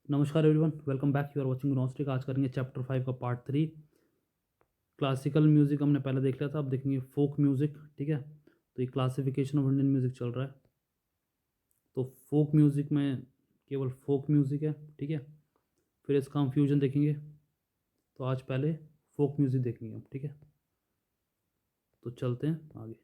नमस्कार everyone, welcome back. You are watching Nostic. आज करेंगे चैप्टर 5 का पार्ट 3। क्लासिकल म्यूजिक हमने पहले देख लिया था, अब देखेंगे फोक म्यूजिक। ठीक है, तो ये क्लासिफिकेशन ऑफ इंडियन म्यूजिक चल रहा है। तो फोक म्यूजिक में केवल फोक म्यूजिक है। ठीक है, फिर इसका हम फ्यूजन देखेंगे। तो आज पहले फोक म्यूजिक देखेंगे हम। ठीक है, तो चलते हैं आगे।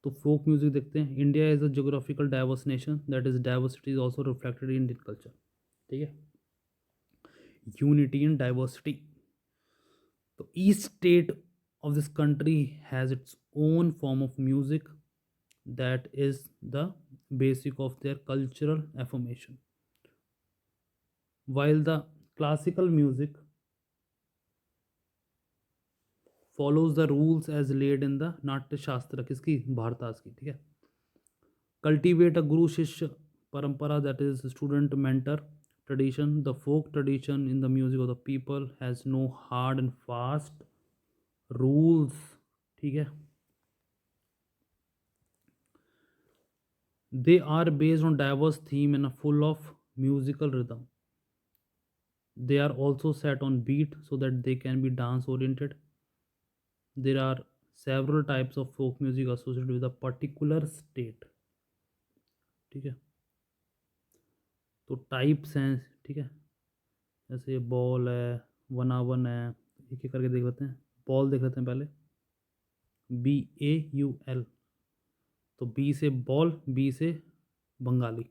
तो फोक म्यूजिक देखते हैं। India is a geographical diverse nation, that is diversity is also reflected in Indian culture. ठीक है, unity in diversity. So each state of this country has its own form of music that is the basic of their cultural affirmation. While the classical music follows the rules as laid in the Natya Shastra, किसकी? भारतास की। ठीक है, cultivate a guru shishya parampara, that is student mentor tradition. The folk tradition in the music of the people has no hard and fast rules. ठीक है, they are based on diverse theme and are full of musical rhythm. They are also set on beat so that they can be dance oriented. There are several types of folk music associated with a particular state. ठीक है, तो types हैं। ठीक है, जैसे ball है, वनावन है, एक एक करके देख लेते हैं। बॉल देख लेते हैं पहले, BAUL। तो बी से बॉल, बी से बंगाली।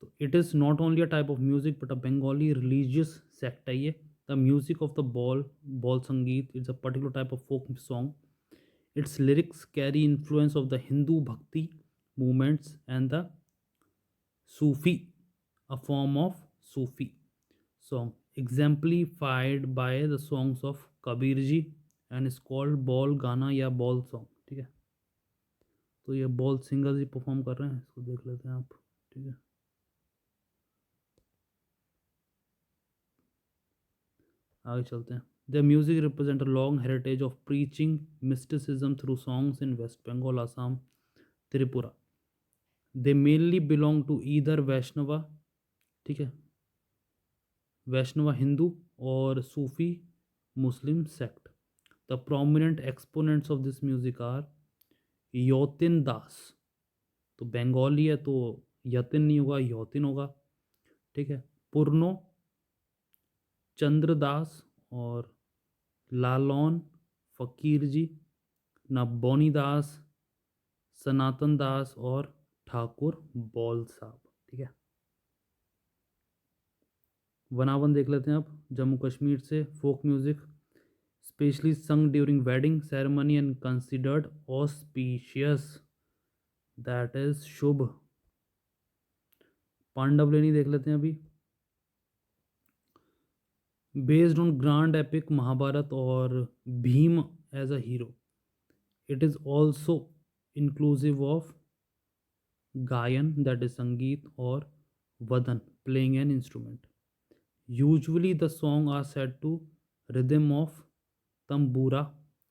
तो it is not only a type of music but a Bengali religious sect है ये। The music of the Baul, Baul संगीत, it's a particular type of folk song. Its lyrics carry influence of the Hindu bhakti movements and the Sufi, a form of Sufi song, exemplified by the songs of Kabir ji, and is called ball गाना या ball song. ठीक है, तो ये ball singer जी perform कर रहे हैं, इसको देख लेते हैं आप। ठीक है, आगे चलते हैं। The music represent a long heritage of preaching mysticism through songs in West Bengal, Assam, Tripura. They mainly belong to either Vaishnava, ठीक है, वैष्णवा हिंदू और Sufi Muslim sect. The prominent exponents of this music are Yotin Das. तो बंगाली है तो यतिन नहीं होगा, योतिन होगा। ठीक है, पुरनो चंद्रदास और लालौन फ़कीर जी, नब्बोनी दास, सनातन दास और ठाकुर बॉल साहब। ठीक है, वनावन देख लेते हैं आप, जम्मू कश्मीर से। Folk music specially sung during wedding ceremony and considered auspicious, that is शुभ। पांडवलेनी देख लेते हैं अभी। Based on grand epic Mahabharata और Bhim as a hero. It is also inclusive of गायन, दैट इज संगीत, और वदन playing an instrument. Usually the song are set to rhythm of tambura.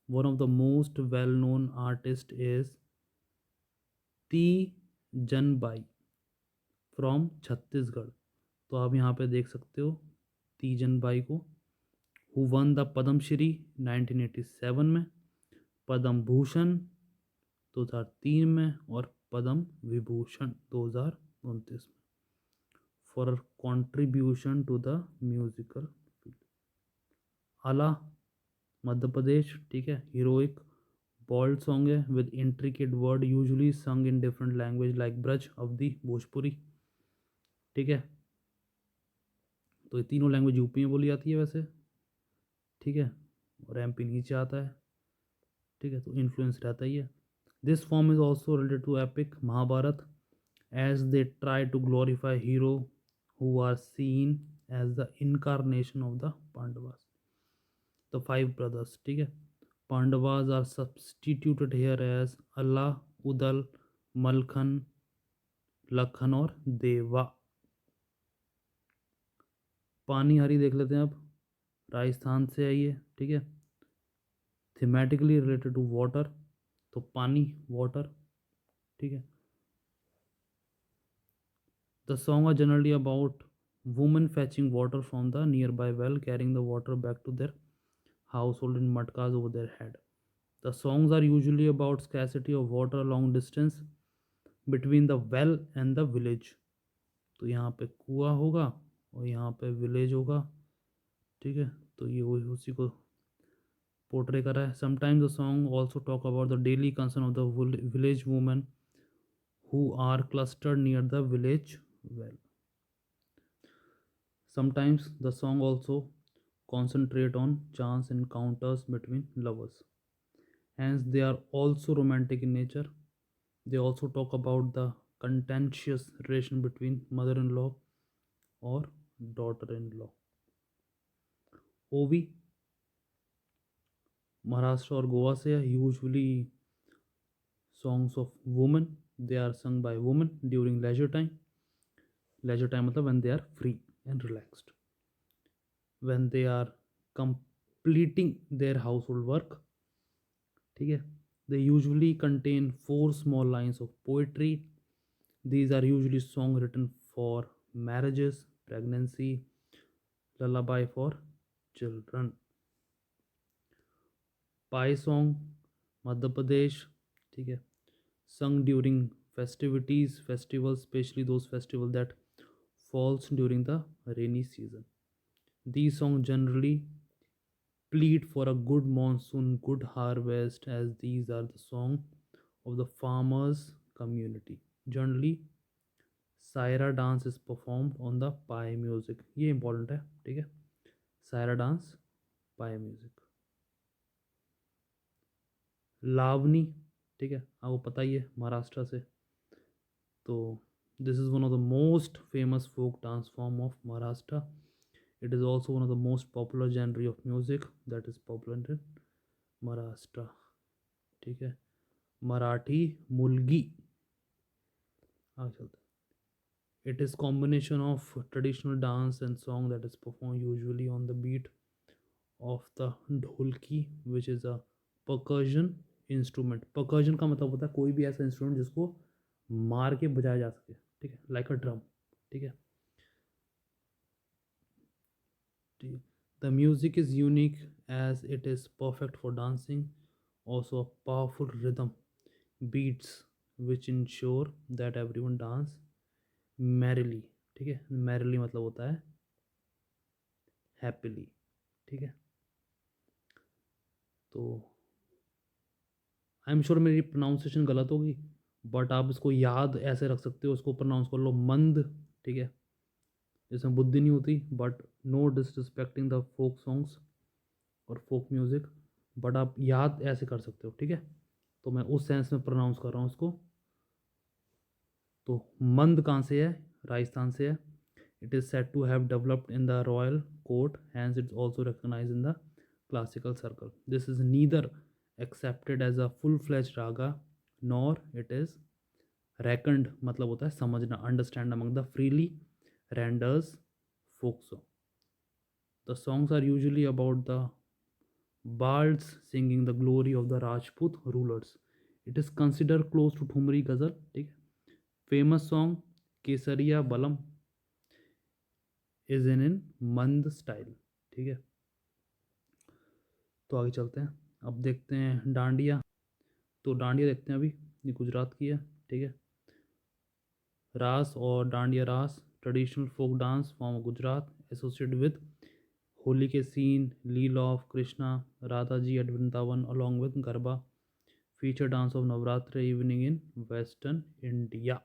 One of the most well known artist is ती Janabai from Chhattisgarh. तो आप यहाँ पे देख सकते हो तीजन बाई को, हु वन द पद्मश्री 1987 में, पद्म भूषण 2003 में, और पद्म विभूषण 2029 में, for contribution to the musical field. Alha Madhya Pradesh. ठीक है, हीरोइक बॉल्ड सॉन्ग है with intricate word usually sung in different language like Braj, Awadhi, Bhojpuri. ठीक है, तो ये तीनों लैंग्वेज यूपी में बोली जाती है वैसे। ठीक है, और एमपी नीचे आता है। ठीक है, तो इन्फ्लुएंस रहता ही है। This form is also related to epic Mahabharata as they try to glorify hero who are seen as the incarnation of the Pandavas, the five brothers. ठीक है, Pandavas are substituted here as Alha, Udal, Malkhan, Lakhan और देवा। पानी हरी देख लेते हैं अब, राजस्थान से आई है। ठीक है, थीमेटिकली रिलेटेड टू वाटर, तो पानी, वाटर। ठीक है, The song are generally about women fetching water from the nearby well, carrying the water back to their household in matkas over their head. The songs are usually about scarcity of water, long distance between the well and the village. तो यहाँ पे कुआं होगा और यहाँ पे village होगा, ठीक है। तो ये वही उसी को पोर्ट्रे करा है। Sometimes the song also talk about the daily concern of the village women who are clustered near the village well. Sometimes the song also concentrate on chance encounters between lovers. Hence they are also romantic in nature. They also talk about the contentious relation between mother-in-law or daughter-in-law. ओवी महाराष्ट्र और गोवा से usually songs of women. They are sung by women during leisure time. Leisure time मतलब when they are free and relaxed, when they are completing their household work, ठीक है। They usually contain 4 small lines of poetry. These are usually song written for marriages, pregnancy, lullaby for children. Pai song Madhya Pradesh, ठीक है, sung during festivities, festivals, especially those festivals that falls during the rainy season. These songs generally plead for a good monsoon, good harvest, as these are the song of the farmers community. Generally सायरा dance is performed on the पाए music, ये important है, ठीक है। सायरा dance पाए music. Lavani, ठीक है, आपको पता ही है महाराष्ट्र से। तो this is one of the most famous folk dance form of Maharashtra. It is also one of the most popular genre of music that is popular in Maharashtra, ठीक है। मराठी मुलगी, आगे चलते हैं। It is combination of traditional dance and song that is performed usually on the beat of the dholki, which is a percussion instrument. Percussion का मतलब होता है कोई भी ऐसा इंस्ट्रूमेंट जिसको मार के बजाया जा सके, ठीक है, लाइक अ ड्रम, ठीक है। The music is unique as it is perfect for dancing. Also a powerful rhythm, beats which ensure that everyone dance merrily, ठीक है। merrily मतलब होता है हैप्पीली, ठीक है। तो आई एम श्योर मेरी प्रोनाउंसिएशन गलत होगी, बट आप इसको याद ऐसे रख सकते हो, उसको प्रोनाउंस कर लो मंद, ठीक है। इसमें बुद्धि नहीं होती, but no disrespecting the folk songs और फोक म्यूज़िक, बट आप याद ऐसे कर सकते हो, ठीक है। तो मैं उस सेंस में प्रोनाउंस कर रहा हूँ उसको। तो मंद कहाँ से है? राजस्थान से है। It is said to have developed in the royal court, hence it's also recognise in the classical circle. This is neither accepted as a full fledge raga nor it is reckoned मतलब होता है समझना, understand among the freely renders folk song. The songs are usually about the bards singing the glory of the Rajput rulers. It is considered close to thumri ghazal, ठीक है। Famous song केसरिया बलम is in मंद style, ठीक है। तो आगे चलते हैं, अब देखते हैं डांडिया। तो डांडिया देखते हैं अभी, ये गुजरात की है, ठीक है। रास और Dandiya Raas traditional folk dance form Gujarat associated with Holi के scene, leela of Krishna Radha ji at Vrindavan along with Garba, feature dance of Navratri evening in western India.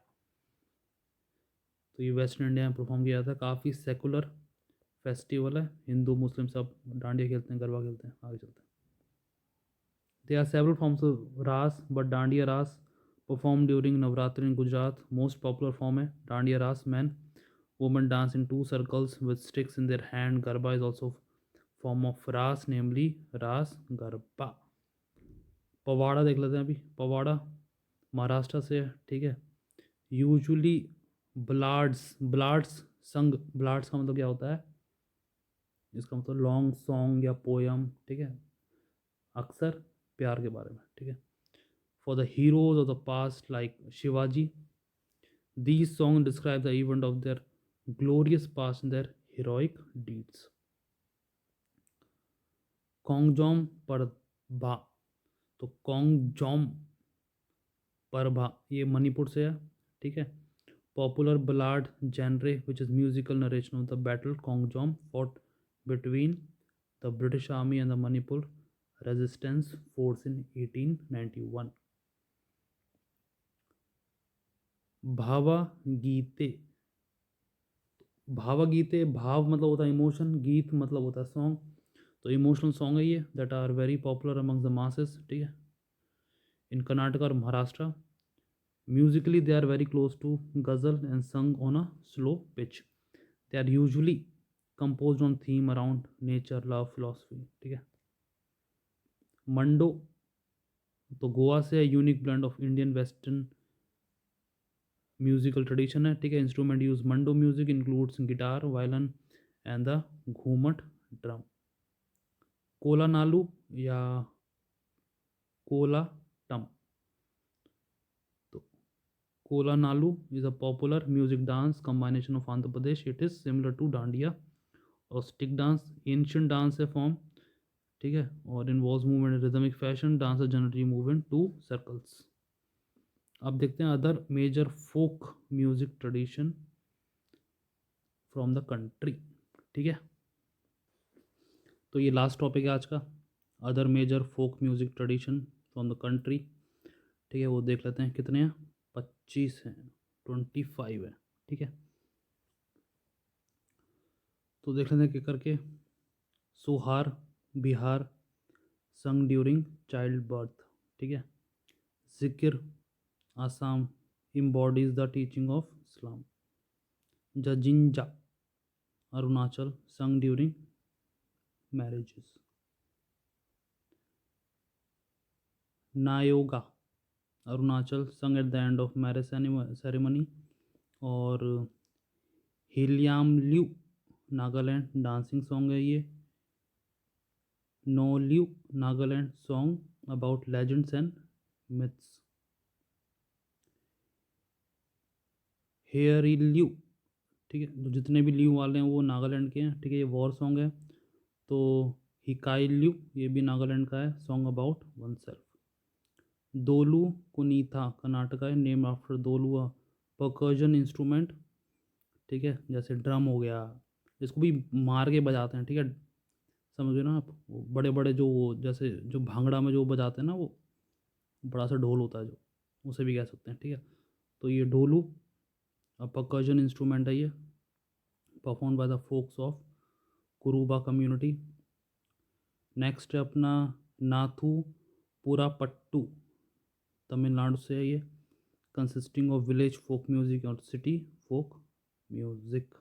तो ये वेस्टर्न इंडिया में परफॉर्म किया जाता है, काफ़ी सेकुलर फेस्टिवल है, हिंदू मुस्लिम सब डांडिया खेलते हैं, गरबा खेलते हैं। आगे चलते हैं। There are several forms of ras, but Dandiya ras performed during Navratri in Gujarat. Most popular form है Dandiya ras. Men, women dance in two circles with sticks in their hand. Garba is also form of ras, namely ras garba. पवाड़ा देख लेते हैं अभी। पवाड़ा महाराष्ट्र से है, ठीक है। Usually ब्लाड्स संग, ब्लाड्स का मतलब क्या होता है? इसका मतलब लॉन्ग सॉन्ग या पोयम, ठीक है, अक्सर प्यार के बारे में, ठीक है। For the heroes of the past like Shivaji, These songs describe the event of their glorious past and their heroic deeds. Kongjom Parba, तो कोंगजोम परभा ये मणिपुर से है, ठीक है। Popular ballad genre which is musical narration of the battle Kongjom fought between the British army and the Manipur resistance force in 1891। Bhava Geete, Bhavageete, Bhava मतलब होता है emotion, गीत मतलब होता है सॉन्ग, तो इमोशनल सॉन्ग है ये that are very popular among the masses, ठीक है, इन कर्नाटक और Maharashtra. Musically they are very close to ghazal and sung on a slow pitch. They are usually compose on theme around nature love philosophy, ठीक है। मंडो, तो गोवा से unique blend of Indian western musical tradition है, ठीक है। Instrument use Mando music includes guitar violin and the ghumat drum. Kolannalu या Cola टम, तो Kolannalu is a popular music dance combination of Andhra Pradesh. It is similar to Dandiya और स्टिक डांस, एंशियंट डांस है form, ठीक है, और involves movement in rhythmic fashion. Dancer generally move in two circles. अब देखते हैं other major folk music tradition from the country, ठीक है। तो ये लास्ट टॉपिक है आज का, other major folk music tradition from the country, ठीक है। वो देख लेते हैं कितने हैं, 25 हैं, 25 है, ठीक है। तो देख लेते हैं क्या करके। सोहार बिहार, संग ड्यूरिंग चाइल्ड बर्थ, ठीक है। Zikir Assam, embodies the teaching of Islam. Jajinja Arunachal, sung during marriages. Nyioga Arunachal, sung at the end of marriage ceremony. और हिलियामल्यू नागालैंड, डांसिंग सॉन्ग है ये। Neuleu Nagaland, song about legends and myths. Hereileu, ठीक है, तो जितने भी ल्यू वाले हैं वो नागालैंड के हैं, ठीक है, ये वॉर सॉन्ग है। तो हिकाइल्यू ये भी नागालैंड का है, song about one self. Dollu Kunitha Karnataka है, name after Dollu a percussion instrument, ठीक है, जैसे ड्रम हो गया, जिसको भी मार के बजाते हैं, ठीक है, समझ गए ना आप, वो बड़े बड़े जो वो जैसे जो भांगड़ा में जो बजाते हैं ना, वो बड़ा सा ढोल होता है जो, उसे भी कह सकते हैं, ठीक है। तो ये ढोलू परकर्जन इंस्ट्रूमेंट है ये, perform by the folks of Kuruba community. Next है अपना नाथू पुरापट्टू, तमिलनाडु से है ये, consisting of village folk music और सिटी फोक म्यूजिक।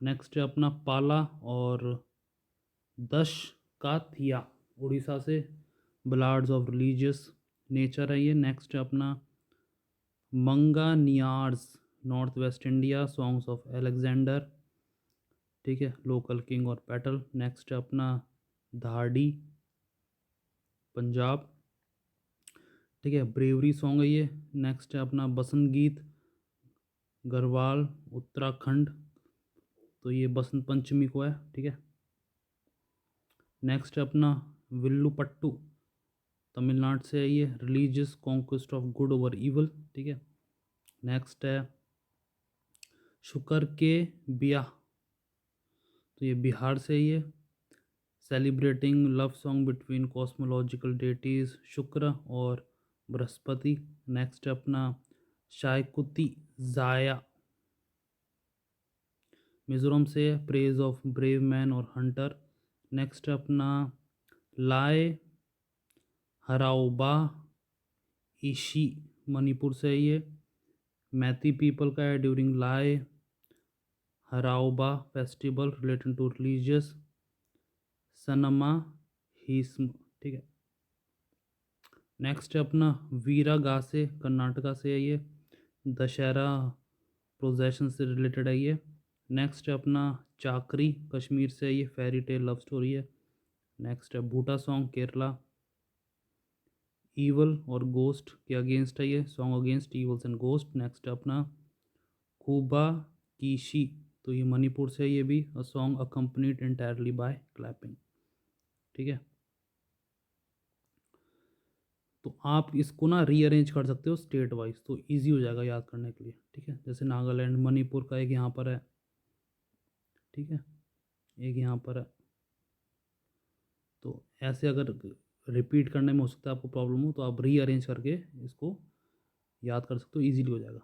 नेक्स्ट है अपना पाला और दश का थिया, उड़ीसा से, बलाड्स ऑफ रिलीजियस नेचर है ये। नेक्स्ट है अपना Manganiyars, north west India, songs of Alexander, ठीक है, लोकल किंग और पैटल। नेक्स्ट है अपना धाड़ी पंजाब, ठीक है, ब्रेवरी सॉन्ग है ये। नेक्स्ट है अपना बसंत गीत गढ़वाल उत्तराखंड, तो ये बसंत पंचमी को है, ठीक है। नेक्स्ट है अपना विल्लुपट्टू, तमिलनाडु से है ये, religious conquest of good over evil, ठीक है। नेक्स्ट है शुकर के बिया, तो ये बिहार से ही है, celebrating love song between cosmological deities शुक्र और बृहस्पति। नेक्स्ट है अपना शायकुती जाया, मिजोरम से, प्रेज ऑफ ब्रेव मैन और हंटर। नेक्स्ट है अपना लाए हराओबा ईशी, मणिपुर से है ये, मैती पीपल का है, during Lai Haraoba festival related to religious Sanamahism, ठीक है। नेक्स्ट है अपना वीरा गासे, कर्नाटका से है ये, दशहरा प्रोजेशन से रिलेटेड है ये। नेक्स्ट है अपना चाकरी, कश्मीर से है ये, फेरी टेल लव स्टोरी है। नेक्स्ट है बूटा सॉन्ग केरला। ईवल और गोस्ट के अगेंस्ट है ये song, against evils and ghost. Next है अपना कुबा कीशी, तो ये मणिपुर से है ये भी, a song accompanied entirely by clapping. ठीक है, तो आप इसको ना रीअरेंज कर सकते हो स्टेट वाइज, तो इजी हो जाएगा याद करने के लिए। ठीक है, जैसे नागालैंड, मणिपुर का एक यहाँ पर है, ठीक है, एक यहाँ पर है, तो ऐसे अगर रिपीट करने में हो सकता है आपको प्रॉब्लम हो, तो आप रीअरेंज करके इसको याद कर सकते हो, ईजिली हो जाएगा।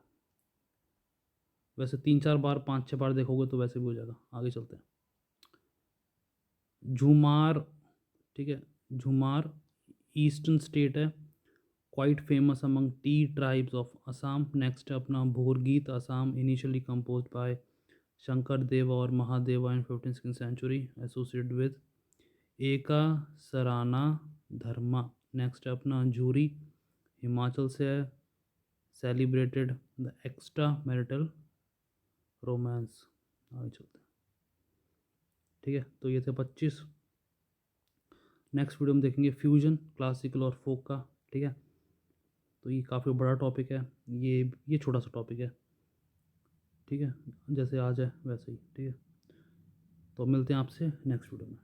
वैसे 3-4 बार 5-6 बार देखोगे तो वैसे भी हो जाएगा। आगे चलते हैं। झुमार, ठीक है, झुमार ईस्टर्न स्टेट है, quite famous among tea tribes of Assam. Next है अपना Borgeet Assam, initially compose by Shankar Dev और Mahadeva in 15th century, associated with Eka Sarana Dharma. Next है अपना झूरी, हिमाचल से है, celebrated the extra marital romance. आगे चलते हैं। ठीक है, तो ये थे 25। नेक्स्ट वीडियो में देखेंगे फ्यूजन क्लासिकल और फोक का। ठीक है, तो ये काफ़ी बड़ा टॉपिक है, ये छोटा सा टॉपिक है। ठीक है, जैसे आज है वैसे ही। ठीक है, तो मिलते हैं आपसे नेक्स्ट वीडियो में।